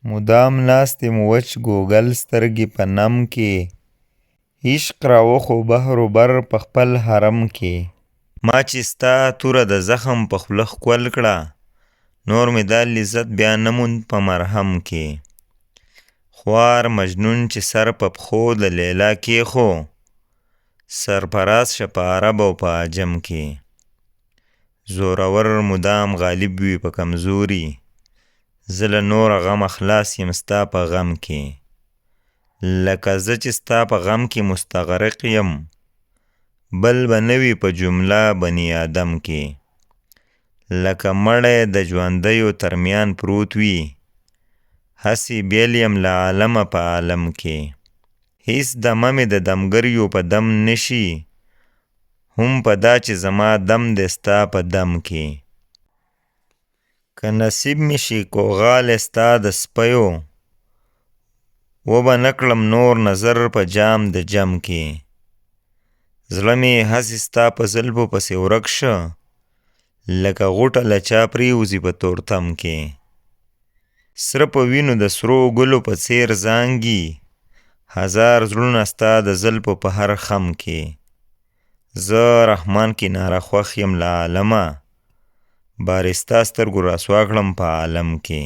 مدام ناست یم وچ ګوګل سترګې په نم کې عشق راوخو بحر و بر په خپل حرم کې ما چې ستا توره د زخم په خوله ښکل کړه نور مې دا لذت بیا نه موند په مرهم کې خوار مجنون چې سر په پښو د لیلا کېښو سرفراز شه په عرب او په عجم کې زورور مدام غالب وي په کمزوري زه له نوره غمه خلاص یم ستا په غم کې لکه زه چې ستا په غم کې مستغرق یم بل به نه وي په جمله بني آدم کې لکه مړی د ژوندیو ترمیان پروت وي هسې بیل یم له عالمه په عالم کې هیڅ دمه مې د دمګریو په دم نشي هم په دا چې زما دم دی ستا په دم کې که نصیب مې شي کوغالی ستا د سپیو وبه نه کړم نور نظر په جام د جم کې زړه مې هسې ستا په زلفو پسې ورک شه لکه غوټه له چا پرېوځي په تورتم کې سره په وینو د سرو ګلو په څېر زانګي هزار زړونه ستا د زلفو په هر خم کې زه رحمان کناره خوښ یم له عالمه بارې ستا سترګو راسوا کړم په عالم کې